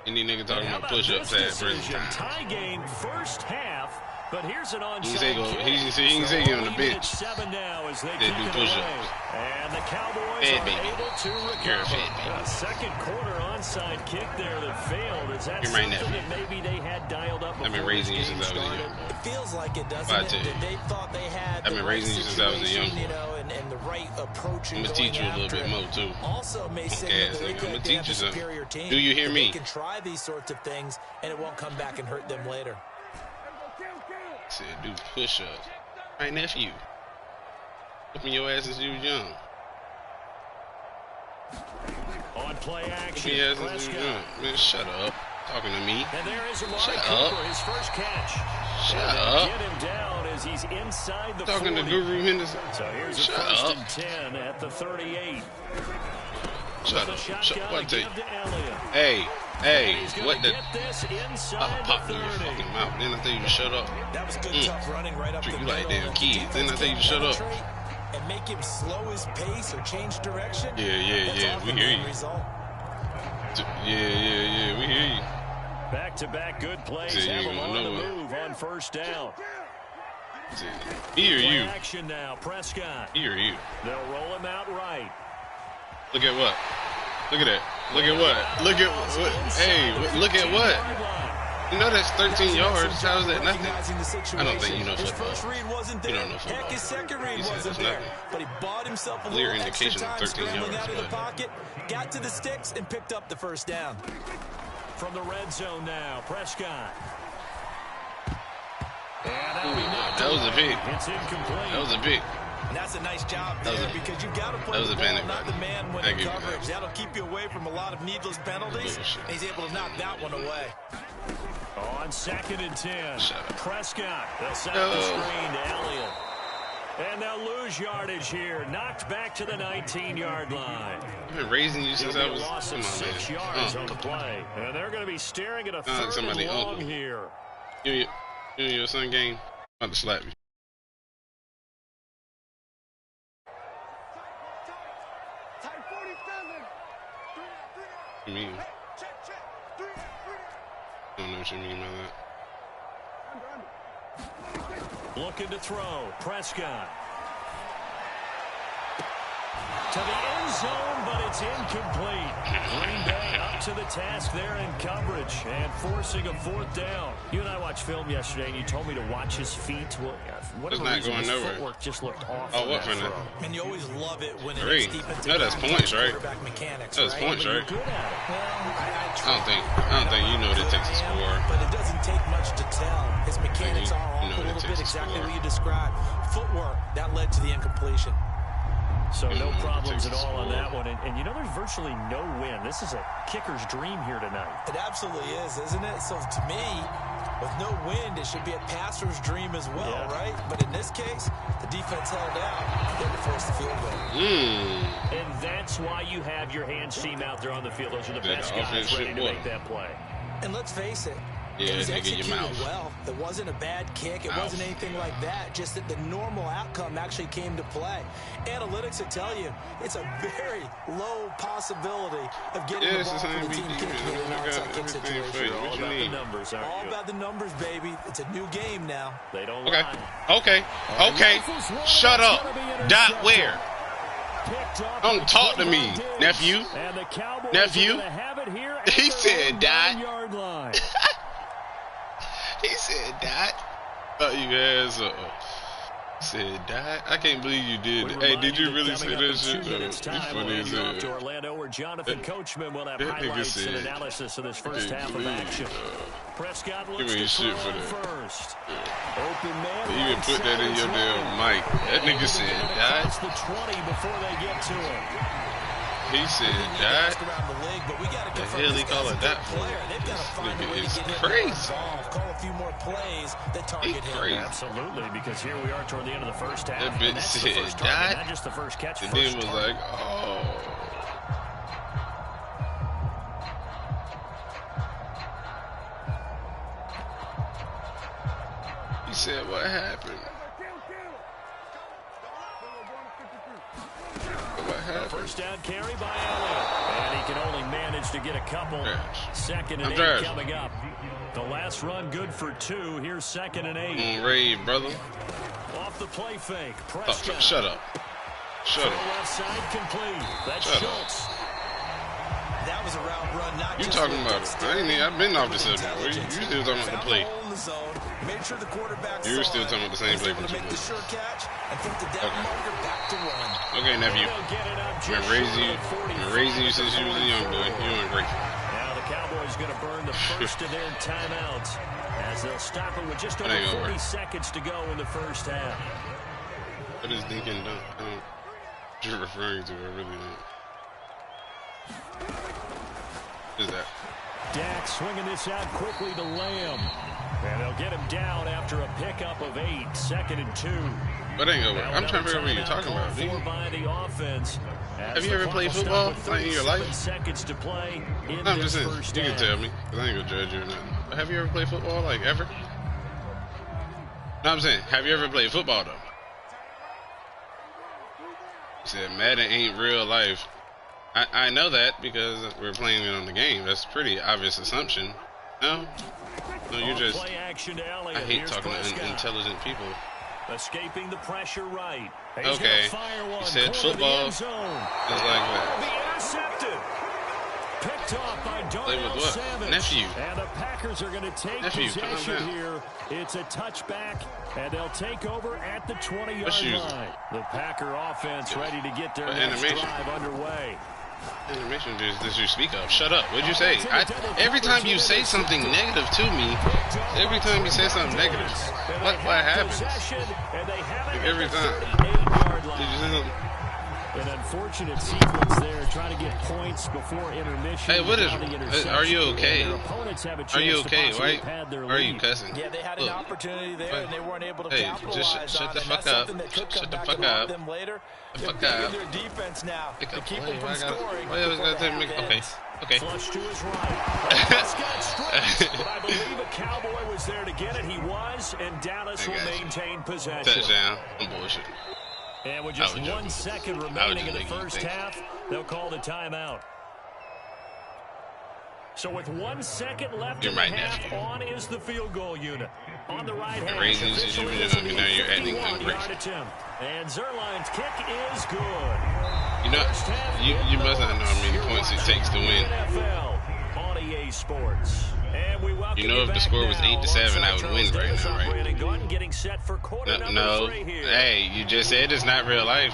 Any nigga talking about push-ups had prison time. Tie game first half, but here's an onside kick. He can say you on the bench. They do push-ups. And the Cowboys are able to recover. A second quarter onside kick there that failed. Is that something that maybe they had dialed up before I've been raising you since I was young. It feels like it, doesn't it? They thought they had I've been raising you since I was a young boy. You know, and the right approach. I'm gonna teach you a little bit more too. Also may say that I'm gonna teach you something. Do you hear me? They can try these sorts of things, and it won't come back and hurt them later. Said do push-ups. My nephew. Whooping your ass since you was young. On play action. Whooping your ass since you was young. Man, shut up. Talking to me. And there is Shut up. His first catch. Shut up. Get him down as he's inside the talking 40. to Guru Henderson. So here's a first and 10 at the 38. Shut up. What the? Hey, what the? I'll pop in your fucking mouth. Then I tell you to shut up. That was good, tough running right up the middle. You like middle. damn kids. Then I tell you to shut up. And make him slow his pace or change direction. Yeah. We hear you. Yeah. We hear you. Back-to-back good plays. Have him on the move on first down. Me or you? Action now, Prescott. Me or you? They'll roll him out right. Look at what? Look at that. Look at what? Look at what? Hey, look at what? You know that's 13 yards. How is that nothing? I don't think you know football. You don't know football. His second read wasn't nothing. there, but he bought himself a clear little indication extra of time 13 scrambling yards, out of the pocket, got to the sticks, and picked up the first down. From the red zone now, Prescott. That was a pick. It's incomplete. That was a pick. And that's a nice job there because you've got to play the ball, not the man winning coverage. That'll keep you away from a lot of needless penalties. And he's able to knock that one away. On 2nd and 10, Prescott. They'll set the screen to Elliott. And they'll lose yardage here. Knocked back to the 19-yard line. I've been raising you since I was... Loss of 6 yards on the play. And they're going to be staring at a third and long here. You and your son game? I'm about to slap you. What you mean? I don't know what you mean by that. Looking to throw. Prescott. To the end zone, but it's incomplete. Green Bay up to the task there in coverage and forcing a 4th down. You and I watched film yesterday, and you told me to watch his feet. It's not going nowhere. Footwork just looked awful. Oh, what for now? And you always love it when it's defensive. No, that's points, right? That's points, right? I don't think you know what it takes to score. But it doesn't take much to tell. His mechanics are off a little bit, exactly what you described. Footwork, that led to the incompletion. So no problems at all on that one. And you know, there's virtually no win. This is a kicker's dream here tonight. It absolutely is, isn't it? So to me, with no wind, it should be a passer's dream as well, right? But in this case, the defense held out. They had to force the field goal. And that's why you have your hands team out there on the field. Those are the best guys ready to make that play. And let's face it, Yeah, he's nigga, executed your mouth. well. It wasn't a bad kick. It wasn't anything like that. Just that the normal outcome actually came to play. Analytics will tell you it's a very low possibility of getting the ball for the team kicking in an onside kick situation. All about the numbers, aren't All you? about the numbers, baby. It's a new game now. They don't Okay. lie. Okay. Okay. Shut up. Dot where? Don't talk to me, nephew. And the Cowboys Nephew. are gonna have it here at He their said own dot. 9-yard line. He said dot. Oh, you ass up. He said dot. I can't believe you did. Hey, did you really say that shit though? You funny as hell. To Orlando, where Jonathan Coachman will have That nigga highlights and said, analysis of this first can't half of believe, action. Prescott give looks me to shit throw for on that. first. Open man. You even put that in your damn mic. That nigga said That's dot. the 20 before they get to him. He said dot. Around the league, but we got to The hell he call it that for? They've got to find a way This to nigga get is him crazy. involved. Call a few more plays that target him. crazy. Absolutely, because here we are toward the end of the first half. That and bitch that's the said first target, dot. not just the first catch. And first then was target. like, oh. He said, what happened? What happened? First down carry by Elliott. And he can only manage to get a couple. Second and 8 coming up. The last run good for 2. Here's second and 8. Rave, brother. Off the play fake. Oh, Prescott. shut up. Shut To the up. left side complete. That's Shut up. Schultz. That was a route run, not You just talking with about dexterity, I've been off the but subject. You intelligence. still talking about the Found play. hole in the zone, made sure the quarterback You're saw still it, talking about the same was play able to from make the before. sure catch and flip the down marker back to run. Okay, nephew. They'll get it up I've just been raising you. short of I've been 45 raising you since you was a young boy. You're doing great. Now the Cowboys going to burn the first of their timeouts as they'll stop it with just over 40 seconds to go in the first half. What is Dinkin done? I don't know what you're referring to. I really don't. What is that? Dak swinging this out quickly to Lamb. And they'll get him down after a pickup of 8. Second and 2. But ain't gonna work. I'm trying to figure out what you're talking about, dude. By the offense. Have you ever played football like in your life? Seconds to play in No, I'm just saying. first You can half. tell me, because I ain't gonna judge you or nothing. But have you ever played football, like, ever? No, I'm saying, have you ever played football, though? You said Madden ain't real life. I know that because we're playing it on the game. That's a pretty obvious assumption. No? No, you're just... Play action to Elliott. I hate Here's talking to Prescott. intelligent people. Escaping the pressure right. He's Okay. gonna fire one. You said Corner of the football end zone. just like Will that. be intercepted. Picked off by Play with Darnell what? Savage. Nephew. And the Packers are going to take Nephew, calm possession down. here. It's a touchback, and they'll take over at the 20-yard Let's use it. line. The Packer offense ready to get their For next animation. drive underway. Animation that you speak of. Shut up. What'd you say? Every time you say something negative to me, every time you say something negative, what happens? Like every time. Did you say something? An unfortunate sequence there, trying to get points before intermission. Hey, what is? without the interception. Are you okay? Their opponents have a Are chance you to okay? possibly Why pad their are you lead. cussing? Yeah, they had an opportunity there, and they weren't able to Hey, capitalize just shut on the it. fuck That's up. something that could come Shut the back fuck and haunt up. them later. The They're fuck building up. their defense now Pick to up keep play. them from Why scoring. I before gotta the make? half Okay, ends. okay. Flush to his right. Prescott strips, but I believe a Cowboy was there to get it. He was, and Dallas I will got you. maintain possession. Touchdown. I'm bullshit. And with just I was 1 joking. second I was remaining just in the making you first think. half, they'll call the timeout. So with 1 second left You're in the right, half, nephew. on is the field goal unit. On the right hand, raising you since you were young, and now you're acting ungrateful. attempt. And Zerline's kick is good. You know, First half you in must the not know how many books. points it takes to win. NFL on EA Sports. And we welcome You know, if the back score was now 8-7, I would alongside win Charles right Davis now, on right? Brandon Gordon, getting set for quarter number No. 3 here. Hey, you just said it's not real life.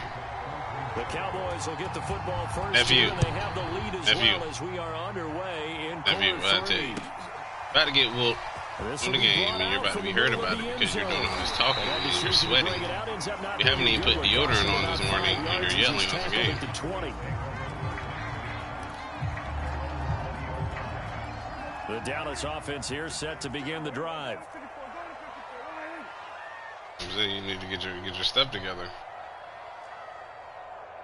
The Cowboys will get the football first. Nephew. Here, and they have the lead as Nephew. well as we are underway in Nephew, quarter what I tell 3. you. About to get whooped This on will the be game, brought and you're out about to from be the heard middle about of it the because end you're doing zone. all this talking And that and you're decision to sweating. break it out ends up not You haven't being even put good. deodorant on About this morning, 5 and yards you're as yelling he's off the tackled game. at the 20. The Dallas offense here set to begin the drive. I'm saying you need to get your stuff together.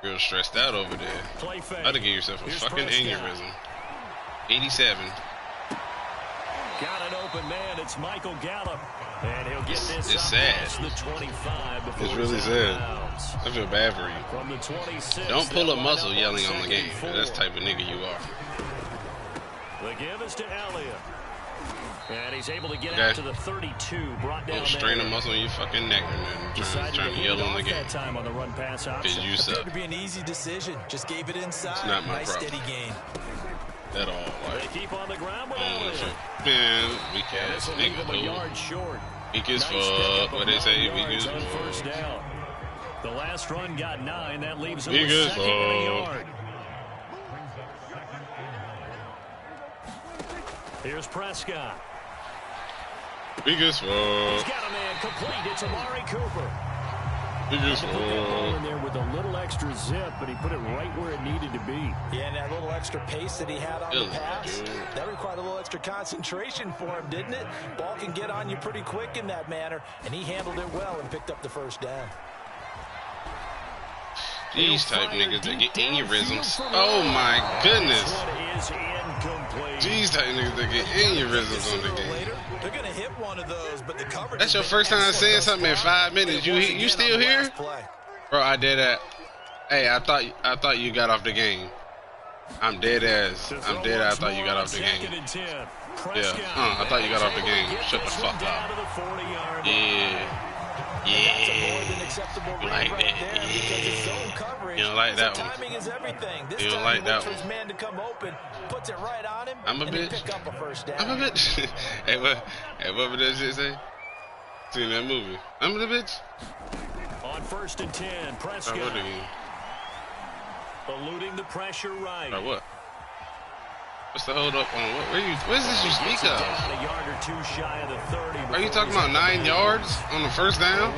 Real stressed out over there. Play fake. How to get yourself a Here's fucking Prescott. aneurysm. 87. Got an open man. It's Michael Gallup. And he'll get this it's sad. The 25 it's really sad. I feel bad for you. From the 26, don't pull a muscle yelling on the game. That's the type of nigga you are. The give is to Elliott. And he's able to get out to the 32. Brought down. Don't strain a muscle in your fucking neck and trying to yell on the game. Time on the run pass option. You suck. To be an easy decision. Just gave it inside. It's not my nice problem. Steady gain. At all. Like, they keep on the ground with man, weak ass nigga. Yard short. Weak as fuck. What they say? Weak as fuck. First down. The last run got 9. That leaves him with second and a yard. Here's Prescott. Weak as fuck. He's got a man complete. It's Amari Cooper. Weak as fuck. In there with a little extra zip, but he put it right where it needed to be. Yeah, and that little extra pace that he had on the pass, that required a little extra concentration for him, didn't it? Ball can get on you pretty quick in that manner, and he handled it well and picked up the first down. These type niggas that get aneurysms. Oh my goodness. These type niggas that get aneurysms on the game. They're gonna hit one of those, but the coverage. That's your first time saying something in 5 minutes. You still here? Bro, I did that. Hey, I thought you got off the game. I'm dead ass. I'm dead. I thought you got off the game. Yeah. I thought you got off the game. Shut the fuck up. Yeah. Yeah. You like that? Yeah. You don't like that one. You don't like that one. I'm a bitch. I'm a bitch. Hey, what did that shit say? Seen that movie? I'm a bitch. On 1st and 10, Prescott. Eluding the pressure right. What? What's the hold up on? Where's this you speak of? A yard or two shy of the 30. Are you talking about 9 yards on the first down?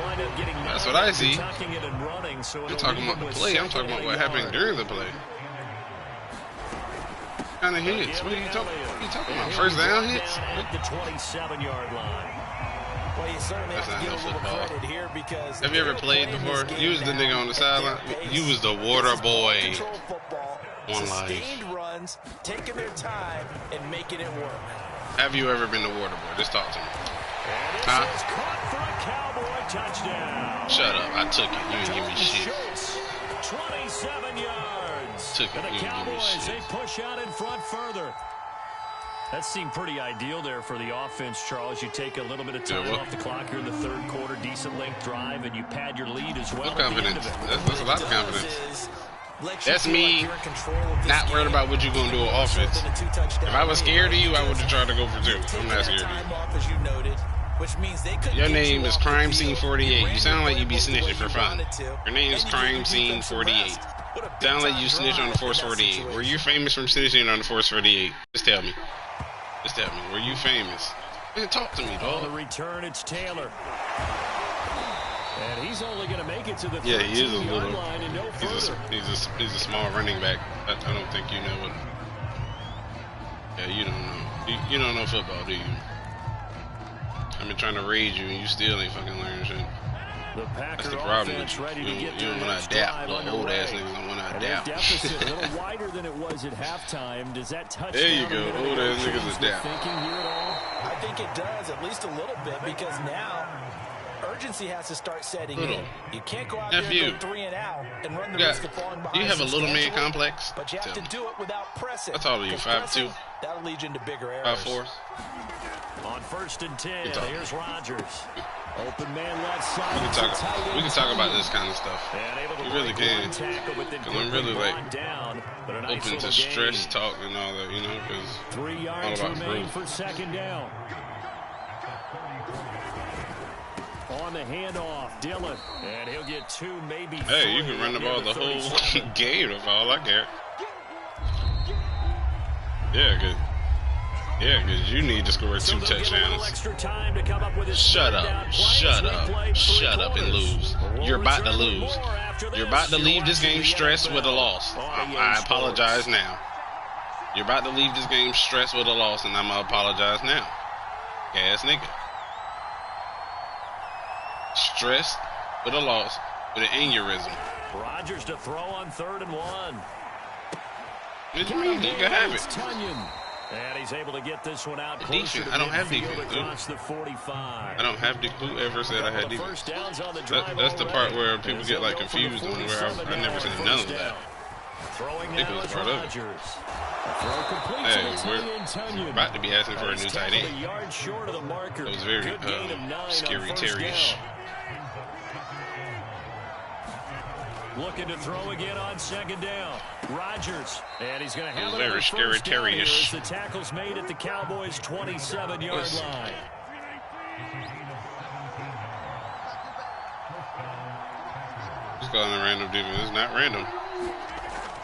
That's what I see. You're talking about the play. I'm talking about what happened during the play. What kind of hits? What are you talking about? First down hits? At the 27-yard line. Well, you certainly have to give a little credit here because have you ever played before? You was the nigga on the sideline. You was the water boy. One life. Runs, taking their time and making it work. Have you ever been the water boy? Just talk to me. Huh? Caught for a Cowboy touchdown. Shut up. I took it. You didn't give me shit. 27 yards. Took it. And the Cowboys, they push out in front further. That seemed pretty ideal there for the offense, Charles. You take a little bit of time off the clock here in the third quarter, decent length drive, and you pad your lead as well. Confidence. That's a lot of confidence. That's me not worried about what you're going to do on offense. If I was scared of you, I would have tried to go for 2. I'm not scared of you. Your name is Crime Scene 48. You sound like you be snitching for fun. Your name is Crime Scene 48. Sound like you snitch on the Force 48. Were you famous from snitching on the Force 48? Just tell me. Just tell me. Were you famous? Man, talk to me, dog. On the return, it's Taylor. And he's only going to make it to the he is a little. Line and no he's a small running back. I don't think you know what. Yeah, you don't know. You don't know football, do you? I've been trying to raise you, and you still ain't fucking learning shit. That's the problem with you. You don't want to adapt. Little old ass niggas don't want to adapt. Deficit a little wider than it was at halftime. Does that touch? There you go. Old ass niggas adapt. I think it does, at least a little bit, because now urgency has to start setting in. You can't go out there and go 3 and out and run the risk of falling behind. You have a little man complex? But you have to do it without pressing. How tall are you? 5'2"? That'll lead you into bigger errors. 5'4"? On 1st and 10, here's Rodgers. Open man left side. We can talk about this kind of stuff. We really can. Because I'm really like open to stress talk and all that, you know, because 3 yards remain for second down. On the handoff, Dillon. And he'll get 2, maybe 3. Hey, you can run the ball the whole game. That's all I care. Yeah, good. Yeah, because you need to score 2 touchdowns. Shut up. Shut up. Shut up and lose. You're about to lose. You're about to leave this game stressed with a loss. I apologize now. You're about to leave this game stressed with a loss, and I'm going to apologize now. Ass nigga. Stressed with a loss with an aneurysm. Rodgers to throw on 3rd and 1. What do you mean? You can have it. And he's able to get this one out Defense. I don't have defense, across the 45. I don't have defense. Whoever said I had defense? That's the part where people get like confused on where I never said none of that. I think it was part of it. Hey, we're about to be asking for a new tight end. It was very scary Terry-ish. Looking to throw again on second down. Rodgers. And he's going to have very scary Terry-ish. The tackle's made at the Cowboys' 27-yard line. Just calling a random defense. It's not random.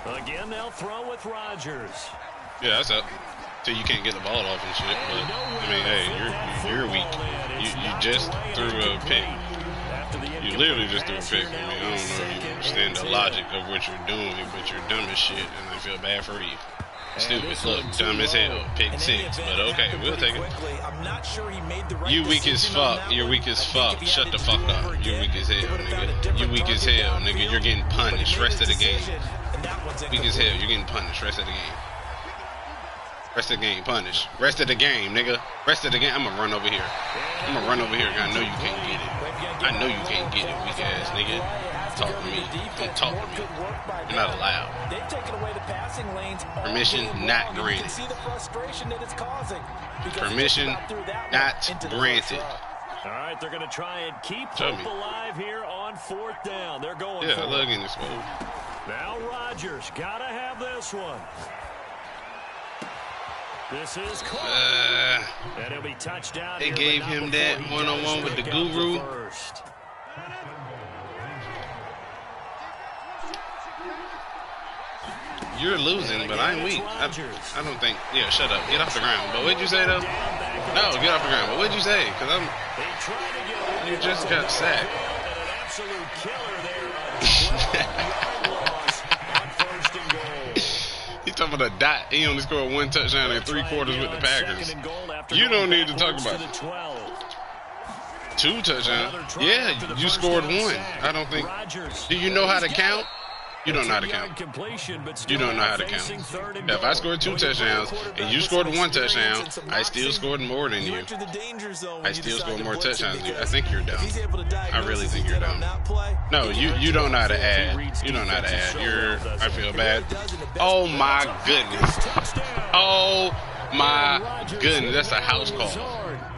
Again, they'll throw with Rodgers. Yeah, that's up. Till you can't get the ball off and shit. But, I mean, hey, you're weak. You just threw a pick. You literally just threw a pick. I mean, I don't know if you understand the logic of what you're doing, but you're dumb as shit, and I feel bad for you. Stupid. Look, dumb as hell. Pick 6. But okay, we'll take it. You weak as fuck. You're weak as fuck. Shut the fuck up. You're weak as hell, nigga. You weak as hell, nigga. You're getting punished. Rest of the game. Weak as hell. You're getting punished. Rest of the game. Rest of the game. Punish. Rest of the game, nigga. Rest of the game. I'm gonna run over here. I'm gonna run over here. I know you can't get it. I know you can't get it, weak ass nigga. Talk to me. Don't talk to me. You're not allowed. Permission not granted. Permission not granted. All right, they're going to try and keep hope alive here on 4th down. They're going I love getting this move. Now Rodgers got to have this one. This is and it'll be touchdown. They gave him that one-on-one with the guru. You're losing, but I'm weak. I don't think. Yeah, shut up. Get off the ground. But what'd you say though? No, get off the ground. But what'd you say? Because you just got sacked. He's talking about a dot. He only scored 1 touchdown in 3 quarters with the Packers. You don't need to talk about it. 2 touchdowns. Yeah, you scored 1. I don't think. Do you know how to count? You don't know how to count. You don't know how to count. If I scored 2 touchdowns and you scored 1 touchdown, I still scored more than you. I still scored more touchdowns than you. I think you're dumb. I really think you're dumb. No, you don't know how to add. You don't know how to add. I feel bad. Oh my goodness. Oh my goodness. That's a house call.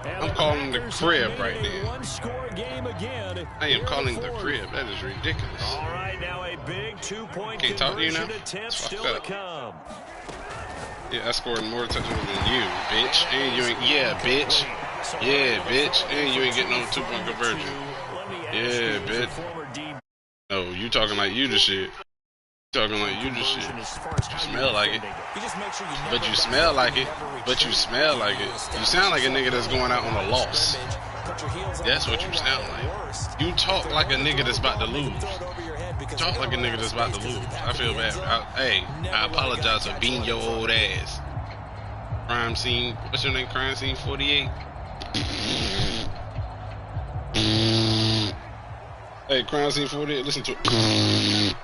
I'm calling the crib right now. I am calling the crib. That is ridiculous. All right, now a big 2-point can't talk to you now? attempt still to come. Yeah, I scored more touchdowns than you, bitch. And you ain't, yeah, bitch. Yeah, bitch. And you ain't getting no 2-point conversion. Yeah, bitch. No, you talking like you the shit. Talking like you the shit. You smell like it. But you smell like it. But you smell like it. You sound like a nigga that's going out on a loss. That's what you sound like. You talk like a nigga that's about to lose. Talk like a nigga that's about to lose. I feel bad. I apologize for beating your old ass. Crime scene. What's your name? Crime scene 48. Hey, crime scene 48. Listen to it.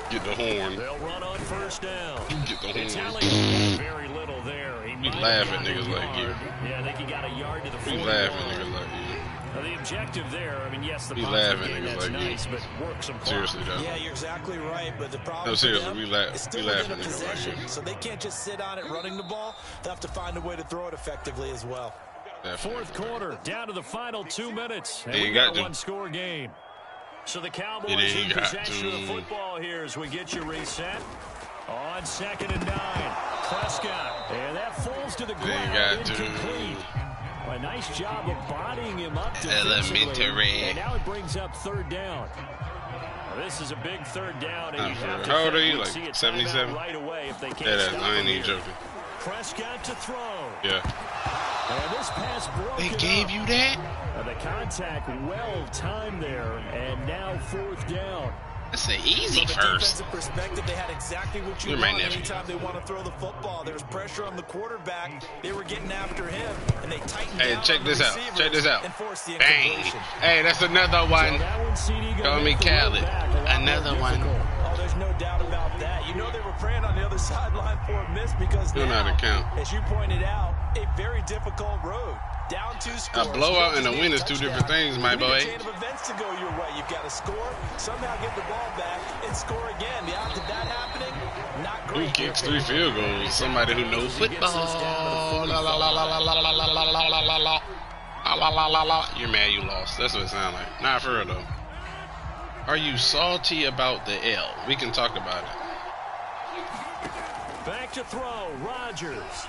Get the horn. They'll run on 1st down. Get the horn. Very little there. We laugh at niggas like you. Yeah, I think he got a yard to the 40. We laugh at niggas like you. The objective there, I mean, yes, the we laugh at game, niggas that's like nice, you. But work some Seriously, though. Yeah, you're exactly right, but the problem no, seriously, we laugh at niggas like you. So they can't just sit on it running the ball. They'll have to find a way to throw it effectively as well. Definitely. 4th quarter, down to the final 2 minutes. And we got a 1-score game. So the Cowboys in possession of the football here as we get you reset. On 2nd and 9, Prescott. And that falls to the ground. Incomplete. A nice job of bodying him up defensively. And now it brings up 3rd down. Now this is a big 3rd down. And how old are you? Like 77? Right away if they can't I ain't even joking. Prescott to throw. Yeah. And this pass broken they gave you that? The contact well timed there, and now 4th down. That's an easy first. Perspective, they had exactly what you want anytime they want to throw the football. There was pressure on the quarterback. They were getting after him, and they tightened down. Hey, check this out. Check this out. Bang. Hey, that's another one. Call me Khaled. Another one. Oh, there's no doubt about that. you know they were praying on the other sideline for a miss because now, as you pointed out, a very difficult road. Down 2 scores. A blowout and a win is 2 different things, my boy. Chain of events to go your way. You've got to score, somehow get the ball back, and score again. The odds of that happening, not great. Who kicks 3 field goals? Somebody who knows football. You're mad you lost. That's what it sounds like. Not for real though. Are you salty about the L? We can talk about it. Back to throw, Rodgers.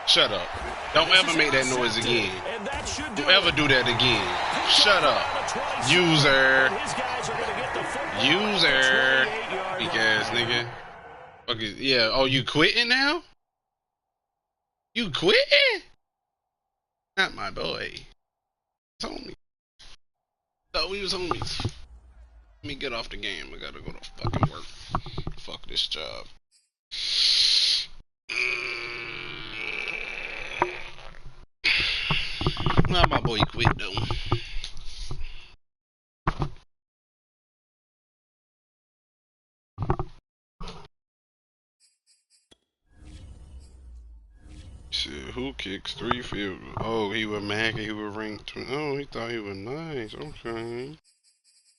Shut up. Don't ever make that noise again. Don't ever do that again. Shut up. User. User. Weak ass nigga. Okay, yeah. Oh, you quitting now? You quitting? Not my boy. Homie. Thought we was homies. Let me get off the game. I gotta go to fucking work. Fuck this job. Well, my boy quit though. Shit, who kicks 3 field goals? Oh, he was mad. He was ranked. Oh, he thought he was nice. Okay,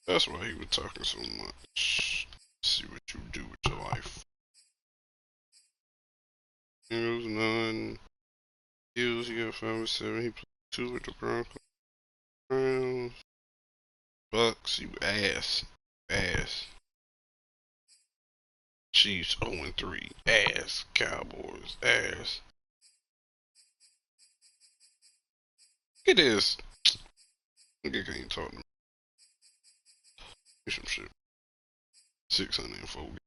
that's why he was talking so much. Let's see what you do with your life. Heroes 9. Heels, he got 5 or 7. He played 2 with the Broncos. Browns. Bucks, you ass. Ass. Chiefs 0-3. Ass. Cowboys. Ass. Look at this. Nigga can't talk to me. Do some shit. 604 games.